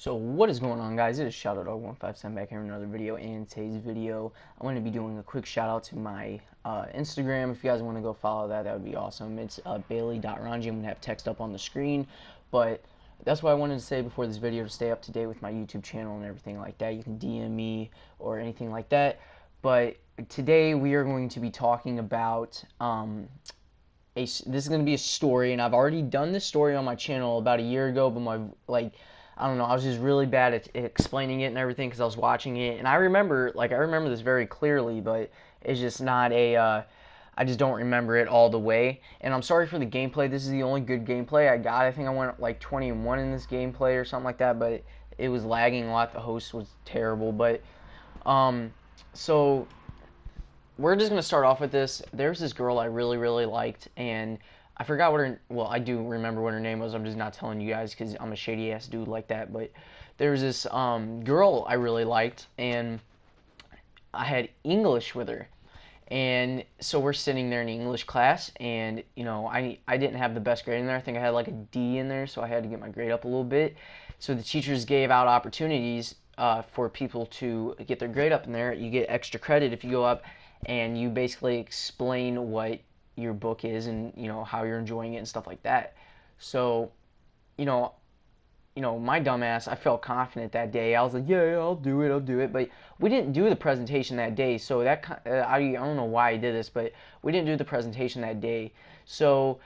So what is going on, guys? It is ShoutoutDog157 back here in another video. In today's video, I'm going to be doing a quick shout out to my Instagram. If you guys want to go follow that, that would be awesome. It's bailey.ranji. I'm going to have text up on the screen, but that's what I wanted to say before this video, to stay up to date with my YouTube channel and everything like that. You can DM me or anything like that. But today we are going to be talking about this is going to be a story, and I've already done this story on my channel about a year ago, but I don't know, I was just really bad at explaining it and everything because I was watching it, and I remember this very clearly, but it's just not I just don't remember it all the way, and I'm sorry for the gameplay. This is the only good gameplay I got. I think I went like 21 in this gameplay or something like that, but it was lagging a lot. The host was terrible, but so we're just gonna start off with this. There's this girl I really liked, and I forgot what her. Well, I do remember what her name was. I'm just not telling you guys because I'm a shady ass dude like that. But there was this girl I really liked, and I had English with her. And so we're sitting there in English class, and I didn't have the best grade in there. I think I had like a D in there, so I had to get my grade up a little bit. So the teachers gave out opportunities for people to get their grade up in there. You get extra credit if you go up and you basically explain what your book is, and how you're enjoying it and stuff like that. So you know my dumbass, I felt confident that day. I was like, yeah, I'll do it. But we didn't do the presentation that day, so that I don't know why I did this, but we didn't do the presentation that day. So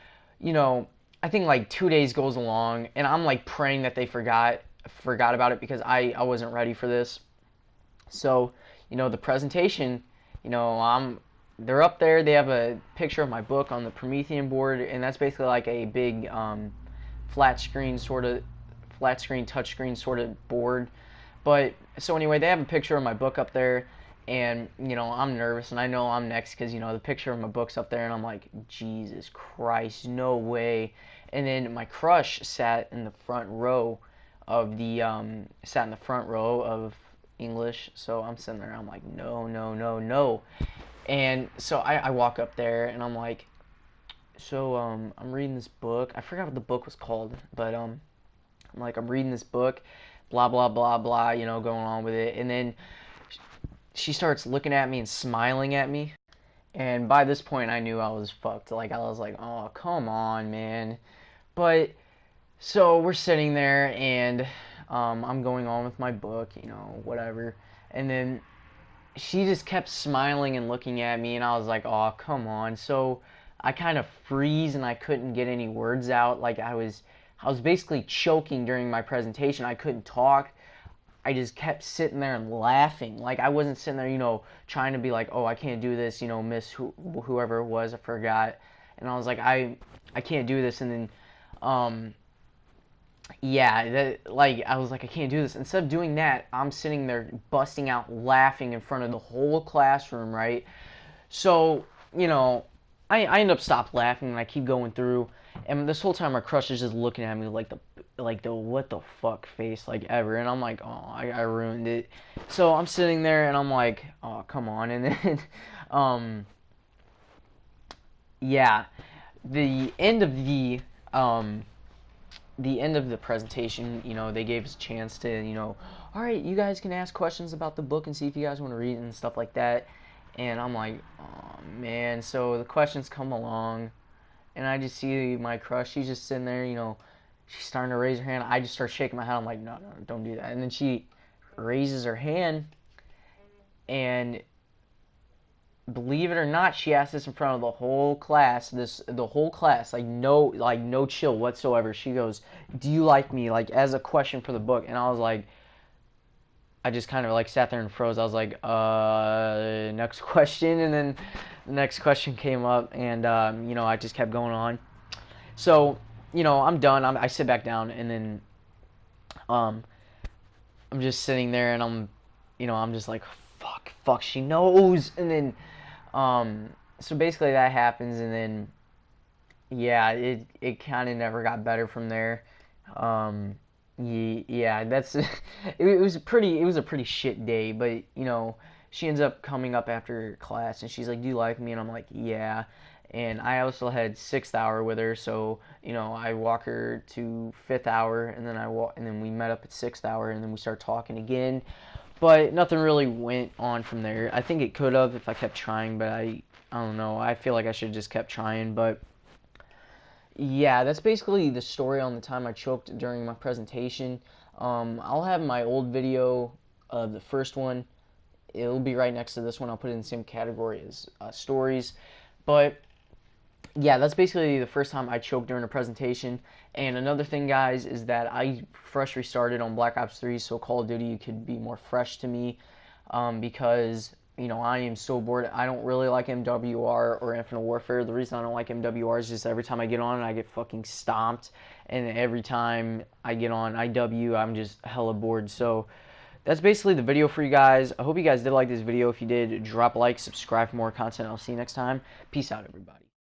I think like 2 days goes along, and I'm like praying that they forgot about it because I wasn't ready for this. So the presentation, they're up there. They have a picture of my book on the Promethean board, and that's basically like a big flat screen touchscreen sort of board. But so anyway, they have a picture of my book up there, and I'm nervous, and I know I'm next because the picture of my book's up there, and I'm like, Jesus Christ, no way. And then my crush sat in the front row of English, so I'm sitting there, I'm like, no, no, no, no. And so I walk up there, and I'm like, so I'm reading this book. I forgot what the book was called, but I'm reading this book, blah blah blah blah, going on with it. And then she starts looking at me and smiling at me, and by this point I knew I was fucked. Like, I was like, oh, come on, man. But so we're sitting there, and I'm going on with my book, whatever. And then she just kept smiling and looking at me, and I was like, oh, come on. So I kind of freeze, and I couldn't get any words out. Like, I was basically choking during my presentation. I couldn't talk. I just kept sitting there and laughing. Like, I wasn't sitting there, trying to be like, oh, I can't do this, miss whoever it was, I forgot. And I was like, I can't do this. And then yeah, I was like, I can't do this. Instead of doing that, I'm sitting there busting out laughing in front of the whole classroom, right? So, I end up stopped laughing, and I keep going through, and this whole time my crush is just looking at me like the what the fuck face like ever, and I'm like, oh, I ruined it. So I'm sitting there, and I'm like, oh, come on. And then yeah, the end of the presentation, they gave us a chance to, all right, you guys can ask questions about the book and see if you guys want to read it and stuff like that. And I'm like, oh, man. So the questions come along, and I just see my crush. She's just sitting there, she's starting to raise her hand. I just start shaking my head. I'm like, no, no, don't do that. And then she raises her hand, and believe it or not, she asked this in front of the whole class. The whole class, like no chill whatsoever. She goes, "Do you like me?" Like, as a question for the book. And I was like, I just kind of like sat there and froze. I was like, next question. And then the next question came up, and I just kept going on. So I'm done. I sit back down, and then I'm just sitting there, and I'm just like, fuck, she knows. And then so basically that happens, and then yeah, it kind of never got better from there. Yeah, that's it was a pretty shit day. But she ends up coming up after class, and she's like, do you like me? And I'm like, yeah. and I also had 6th hour with her. So I walk her to 5th hour, and then we met up at 6th hour, and then we start talking again. But nothing really went on from there. I think it could have if I kept trying, but I don't know. I feel like I should have just kept trying, but yeah, that's basically the story on the time I choked during my presentation. I'll have my old video of the first one. It'll be right next to this one. I'll put it in the same category as stories. But yeah, that's basically the first time I choked during a presentation. And another thing, guys, is that I fresh restarted on Black Ops 3, so Call of Duty could be more fresh to me, because I am so bored. I don't really like MWR or Infinite Warfare. The reason I don't like MWR is just every time I get on it, I get fucking stomped, and every time I get on IW, I'm just hella bored. So that's basically the video for you guys. I hope you guys did like this video. If you did, drop a like, subscribe for more content. I'll see you next time. Peace out, everybody.